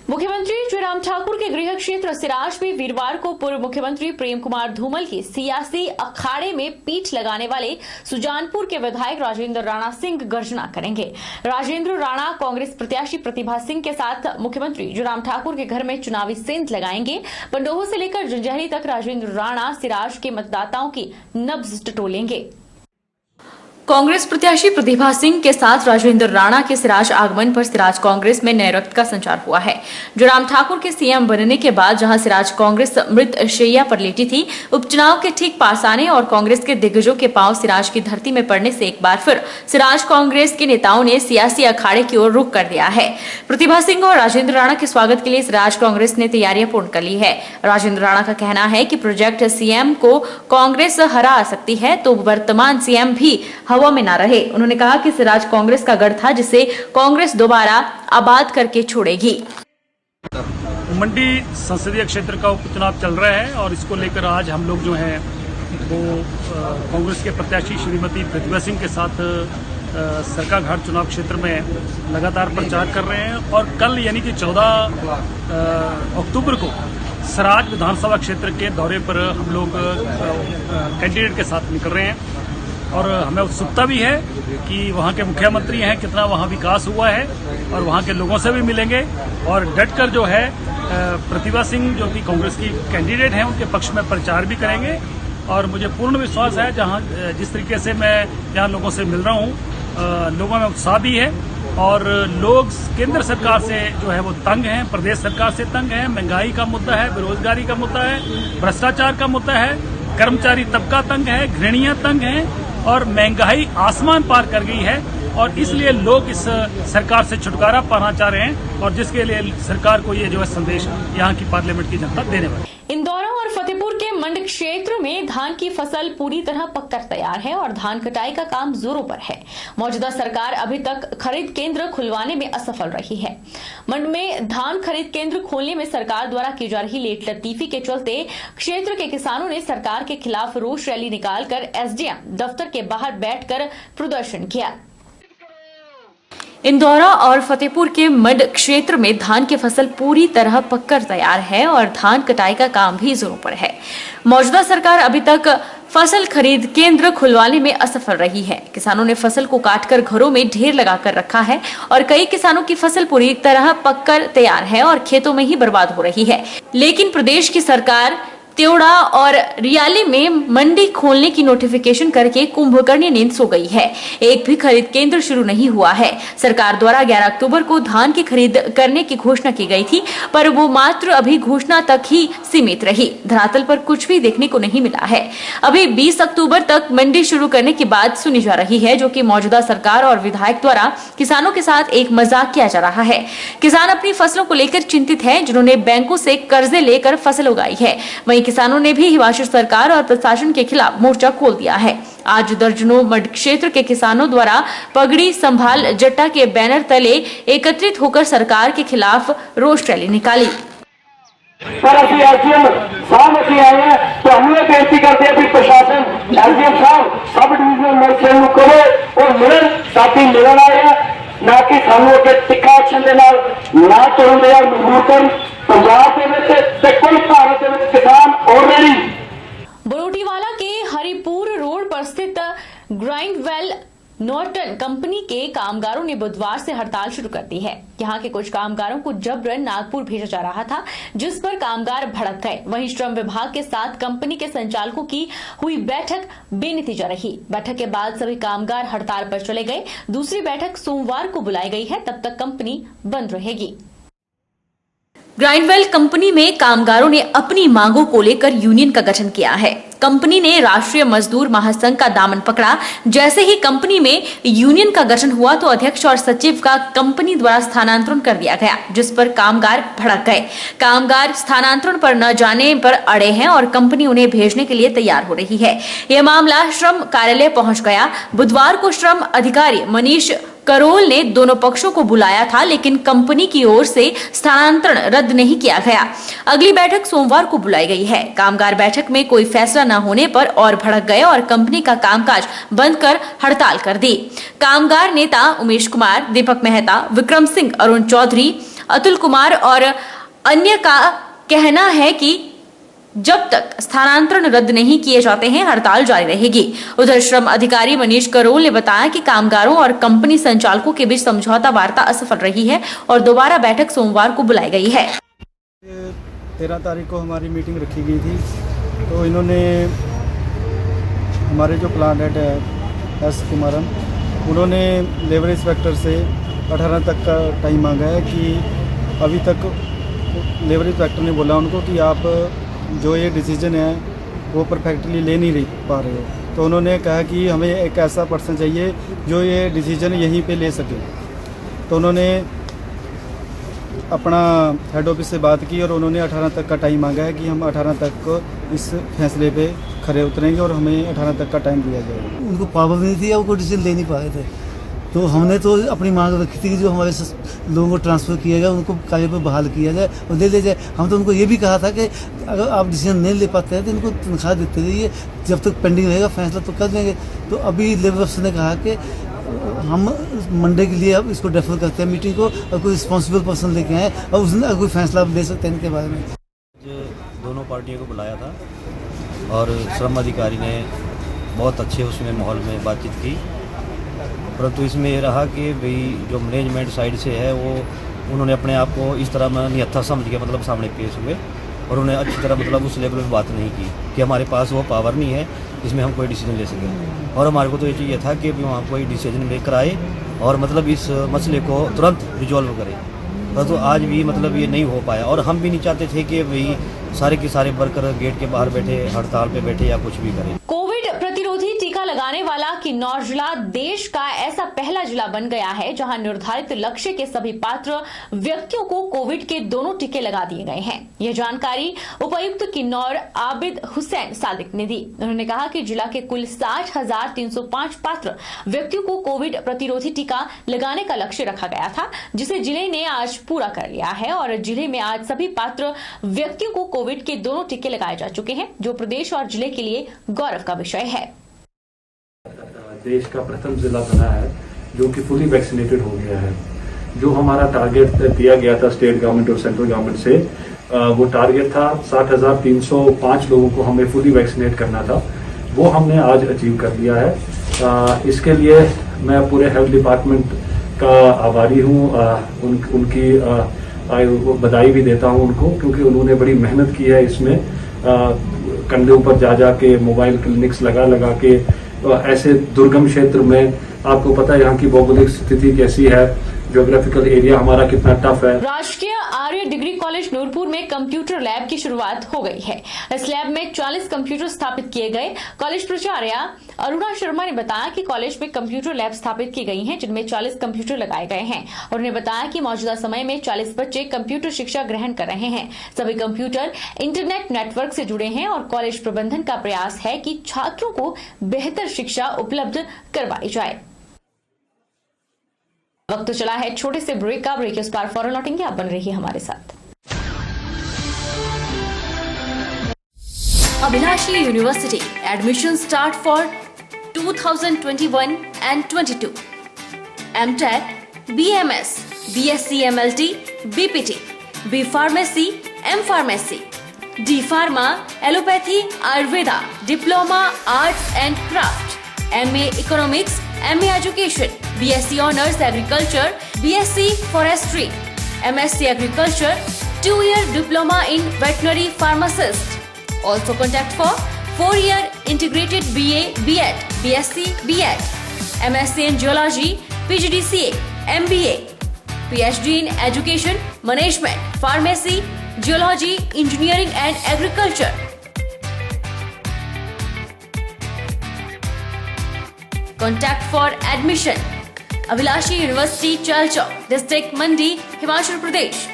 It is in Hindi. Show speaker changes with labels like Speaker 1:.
Speaker 1: मुख्यमंत्री जयराम ठाकुर के गृह क्षेत्र सिराज में वीरवार को पूर्व मुख्यमंत्री प्रेम कुमार धूमल की सियासी अखाड़े में पीठ लगाने वाले सुजानपुर के विधायक राजेंद्र राणा सिंह गर्जना करेंगे। राजेंद्र राणा कांग्रेस प्रत्याशी प्रतिभा सिंह के साथ मुख्यमंत्री जयराम ठाकुर के घर में चुनावी सेंध लगाएंगे। पंडोह से लेकर जंजहरी तक राजेंद्र राणा सिराज के मतदाताओं की नब्ज टटोलेंगे। कांग्रेस प्रत्याशी प्रतिभा सिंह के साथ राजेंद्र राणा के सिराज आगमन पर सिराज कांग्रेस में नए रक्त का संचार हुआ है। जयराम ठाकुर के सीएम बनने के बाद जहां सिराज कांग्रेस मृत शैया पर लेटी थी, उपचुनाव के ठीक पास आने और कांग्रेस के दिग्गजों के पांव सिराज की धरती में पड़ने से एक बार फिर सिराज कांग्रेस के नेताओं ने सियासी अखाड़े की ओर रुख कर दिया है। प्रतिभा सिंह और राजेंद्र राणा के स्वागत के लिए सिराज कांग्रेस ने तैयारियां पूर्ण कर ली है। राजेंद्र राणा का कहना है कि प्रोजेक्ट सीएम को कांग्रेस हरा सकती है तो वर्तमान सीएम भी हवा में ना रहे। उन्होंने कहा कि सिराज कांग्रेस का गढ़ था जिसे कांग्रेस दोबारा आबाद करके छोड़ेगी।
Speaker 2: मंडी संसदीय क्षेत्र का उपचुनाव चल रहा है और इसको लेकर आज हम लोग जो हैं वो कांग्रेस के प्रत्याशी श्रीमती प्रतिभा सिंह के साथ सरका घाट चुनाव क्षेत्र में लगातार प्रचार कर रहे हैं और कल यानी कि 14 अक्टूबर को सिराज विधानसभा क्षेत्र के दौरे पर हम लोग कैंडिडेट के साथ निकल रहे हैं और हमें उत्सुकता भी है कि वहाँ के मुख्यमंत्री हैं, कितना वहाँ विकास हुआ है और वहाँ के लोगों से भी मिलेंगे और डटकर जो है प्रतिभा सिंह जो कि कांग्रेस की कैंडिडेट हैं उनके पक्ष में प्रचार भी करेंगे। और मुझे पूर्ण विश्वास है जहाँ जिस तरीके से मैं यहाँ लोगों से मिल रहा हूँ, लोगों में उत्साह भी है और लोग केंद्र सरकार से जो है वो तंग हैं, प्रदेश सरकार से तंग हैं। महंगाई का मुद्दा है, बेरोजगारी का मुद्दा है, भ्रष्टाचार का मुद्दा है, कर्मचारी तबका तंग है, गृहणियां तंग हैं और महंगाई आसमान पार कर गई है और इसलिए लोग इस सरकार से छुटकारा पाना चाह रहे हैं और जिसके लिए सरकार को ये जो है संदेश यहाँ की पार्लियामेंट की जनता देने वाली।
Speaker 1: इंदौरा और फतेहपुर के मंड क्षेत्र में धान की फसल पूरी तरह पककर तैयार है और धान कटाई का काम जोरों पर है। मौजूदा सरकार अभी तक खरीद केंद्र खुलवाने में असफल रही है। मंड में धान खरीद केंद्र खोलने में सरकार द्वारा की जा रही लेट लतीफी के चलते क्षेत्र के किसानों ने सरकार के खिलाफ रोष रैली निकालकर एसडीएम दफ्तर के बाहर बैठकर प्रदर्शन किया। इंदौरा और फतेहपुर के मंड क्षेत्र में धान की फसल पूरी तरह पककर तैयार है और धान कटाई का काम भी जोरों पर है। मौजूदा सरकार अभी तक फसल खरीद केंद्र खुलवाने में असफल रही है। किसानों ने फसल को काटकर घरों में ढेर लगाकर रखा है और कई किसानों की फसल पूरी तरह पककर तैयार है और खेतों में ही बर्बाद हो रही है। लेकिन प्रदेश की सरकार त्योड़ा और रियाली में मंडी खोलने की नोटिफिकेशन करके कुंभकर्णी नींद सो गई है। एक भी खरीद केंद्र शुरू नहीं हुआ है। सरकार द्वारा 11 अक्टूबर को धान की खरीद करने की घोषणा की गई थी, पर वो मात्र अभी घोषणा तक ही सीमित रही। धरातल पर कुछ भी देखने को नहीं मिला है। अभी 20 अक्टूबर तक मंडी शुरू करने की बात सुनी जा रही है, जो कि मौजूदा सरकार और विधायक द्वारा किसानों के साथ एक मजाक किया जा रहा है। किसान अपनी फसलों को लेकर चिंतित है, जिन्होंने बैंकों से कर्जे लेकर फसल उगाई है। वहीं किसानों ने भी हिमाचल सरकार और प्रशासन के खिलाफ मोर्चा खोल दिया है। आज दर्जनों मंड क्षेत्र के किसानों द्वारा पगड़ी संभाल जट्टा के बैनर तले एकत्रित होकर सरकार के खिलाफ रोष रैली निकाली।
Speaker 3: सर असं एसडीएम साहब असं आए हैं तो हम लोग बेनती करते हैं कि प्रशासन एसडीएम साहब सब डिविजनल मैजिस्ट्रेट को करे और मिलन साथी मिलन आए हैं ना कि सानू के तिखा एक्शन के नाल ना तोड़न दे मजबूर कर पंजाब के कोई भारत के किसान ऑलरेडी।
Speaker 1: बरोटीवाला के हरिपुर रोड पर स्थित ग्राइंडवेल नॉर्टन कंपनी के कामगारों ने बुधवार से हड़ताल शुरू कर दी है। यहां के कुछ कामगारों को जबरन नागपुर भेजा जा रहा था, जिस पर कामगार भड़क गए। वहीं श्रम विभाग के साथ कंपनी के संचालकों की हुई बैठक बेनतीजा रही। बैठक के बाद सभी कामगार हड़ताल पर चले गए। दूसरी बैठक सोमवार को बुलाई गई है, तब तक कंपनी बंद रहेगी। ग्राइंडवेल कंपनी में कामगारों ने अपनी मांगों को लेकर यूनियन का गठन किया है। कंपनी ने राष्ट्रीय मजदूर महासंघ का दामन पकड़ा। जैसे ही कंपनी में यूनियन का गठन हुआ तो अध्यक्ष और सचिव का कंपनी द्वारा स्थानांतरण कर दिया गया, जिस पर कामगार भड़क गए। कामगार स्थानांतरण पर न जाने पर अड़े हैं और कंपनी उन्हें भेजने के लिए तैयार हो रही है। यह मामला श्रम कार्यालय पहुंच गया। बुधवार को श्रम अधिकारी मनीष करोल ने दोनों पक्षों को बुलाया था, लेकिन कंपनी की ओर से स्थानांतरण रद्द नहीं किया गया। अगली बैठक सोमवार को बुलाई गई है। कामगार बैठक में कोई फैसला न होने पर और भड़क गए और कंपनी का कामकाज बंद कर हड़ताल कर दी। कामगार नेता उमेश कुमार, दीपक मेहता, विक्रम सिंह, अरुण चौधरी, अतुल कुमार और अन्य का कहना है कि जब तक स्थानांतरण रद्द नहीं किए जाते हैं हड़ताल जारी रहेगी। उधर श्रम अधिकारी मनीष करोल ने बताया कि कामगारों और कंपनी संचालकों के बीच समझौता वार्ता असफल रही है और दोबारा बैठक सोमवार को बुलाई गई है।
Speaker 4: 13 तारीख को हमारी मीटिंग रखी गई थी, तो इन्होंने हमारे जो प्लांट हेड है एस कुमारन, उन्होंने लेबर इंस्पेक्टर से 18 तक का टाइम मांगा है कि अभी तक लेबर इंस्पेक्टर ने बोला उनको कि आप जो ये डिसीजन है वो परफेक्टली ले नहीं पा रहे हो। तो उन्होंने कहा कि हमें एक ऐसा पर्सन चाहिए जो ये डिसीजन यहीं पे ले सके। तो उन्होंने अपना हेड ऑफिस से बात की और उन्होंने 18 तक का टाइम मांगा है कि हम 18 तक को इस फैसले पे खरे उतरेंगे और हमें 18 तक का टाइम दिया जाएगा।
Speaker 5: उनको पावर नहीं थी या वो कोई डिसीजन ले नहीं पा रहे थे, तो हमने तो अपनी मांग रखी थी कि जो हमारे लोगों को ट्रांसफ़र किया जाए, उनको कार्य पर बहाल किया जाए और ले ले जाए। हम तो उनको ये भी कहा था कि अगर आप डिसीजन नहीं ले पाते हैं तो इनको तनख्वाह देते रहिए, जब तक पेंडिंग रहेगा फैसला तो कर देंगे। तो अभी लेबर अफसर ने कहा कि हम मंडे के लिए अब इसको डेफर करते हैं मीटिंग को, और कोई रिस्पॉन्सिबल पर्सन लेके आए और उस दिन अगर कोई फैसला आप ले सकते हैं इनके बारे में।
Speaker 6: दोनों पार्टियों को बुलाया था और श्रम अधिकारी ने बहुत अच्छे उसमें माहौल में बातचीत की, परंतु इसमें ये रहा कि भाई जो मैनेजमेंट साइड से है वो उन्होंने अपने आप को इस तरह में निहत्था समझ के मतलब सामने पेश हुए और उन्हें अच्छी तरह मतलब उस लेवल पे बात नहीं की कि हमारे पास वो पावर नहीं है जिसमें हम कोई डिसीजन ले सकें। और हमारे को तो ये चाहिए था कि वहाँ कोई डिसीजन लेकर आए और मतलब इस मसले को तुरंत रिजॉल्व करें, परंतु आज भी मतलब ये नहीं हो पाया। और हम भी नहीं चाहते थे कि भाई सारे के सारे वर्कर गेट के बाहर बैठे, हड़ताल पे बैठे या कुछ भी करें।
Speaker 1: कोविड प्रतिरोधी टीका लगाने वाला किन्नौर जिला देश का ऐसा पहला जिला बन गया है जहां निर्धारित लक्ष्य के सभी पात्र व्यक्तियों को कोविड के दोनों टीके लगा दिए गए हैं। यह जानकारी उपायुक्त किन्नौर आबिद हुसैन सादिक ने दी। उन्होंने कहा कि जिला के कुल 60,305 पात्र व्यक्तियों को कोविड प्रतिरोधी टीका लगाने का लक्ष्य रखा गया था, जिसे जिले ने आज पूरा कर लिया है और जिले में आज सभी पात्र व्यक्तियों को कोविड के दोनों टीके लगाए जा चुके हैं, जो प्रदेश और जिले के लिए गौरव का विषय है।
Speaker 7: देश का प्रथम जिला बना है जो कि फुली वैक्सीनेटेड हो गया है। जो हमारा टारगेट दिया गया था स्टेट गवर्नमेंट और सेंट्रल गवर्नमेंट से, वो टारगेट था 60,305 लोगों को हमें फुली वैक्सीनेट करना था, वो हमने आज अचीव कर लिया है। इसके लिए मैं पूरे हेल्थ डिपार्टमेंट का आभारी हूँ, उनकी बधाई भी देता हूँ उनको, क्योंकि उन्होंने बड़ी मेहनत की है इसमें, कंधे ऊपर जा के मोबाइल क्लिनिक्स लगा के ऐसे दुर्गम क्षेत्र में, आपको पता है यहाँ की भौगोलिक स्थिति कैसी है, ज्योग्राफिकल एरिया हमारा कितना टफ है।
Speaker 1: राजकीय आर्य डिग्री कॉलेज नूरपुर में कंप्यूटर लैब की शुरुआत हो गई है। इस लैब में 40 कंप्यूटर स्थापित किए गए। कॉलेज प्राचार्य अरुणा शर्मा ने बताया कि कॉलेज में कंप्यूटर लैब स्थापित की गई हैं, जिनमें 40 कंप्यूटर लगाए गए हैं। और उन्होंने बताया कि मौजूदा समय में 40 बच्चे कंप्यूटर शिक्षा ग्रहण कर रहे हैं। सभी कंप्यूटर इंटरनेट नेटवर्क से जुड़े हैं और कॉलेज प्रबंधन का प्रयास है कि छात्रों को बेहतर शिक्षा उपलब्ध करवाई जाए। वक्त चला है छोटे से ब्रेक का। ब्रेक के उस पार फौरन लौटेंगे, आप बन रहिए हमारे साथ। Abhilashi university admission start for 2021 and 22. MTech, BMS, BSc MLT, BPT, B Pharmacy, M Pharmacy, D Pharma, Allopathy, Ayurveda, Diploma, Arts and Craft, MA Economics, MA Education, BSc Honours Agriculture, BSc Forestry, MSc Agriculture, 2-year Diploma in Veterinary Pharmacist. Also contact for 4-year Integrated BA, BEd, BSc, BEd, MSc in Geology, PGDCA, MBA, PhD in Education, Management, Pharmacy, Geology, Engineering and Agriculture. Contact for admission. Abhilashi university चर्च, डिस्ट्रिक्ट मंडी, हिमाचल प्रदेश।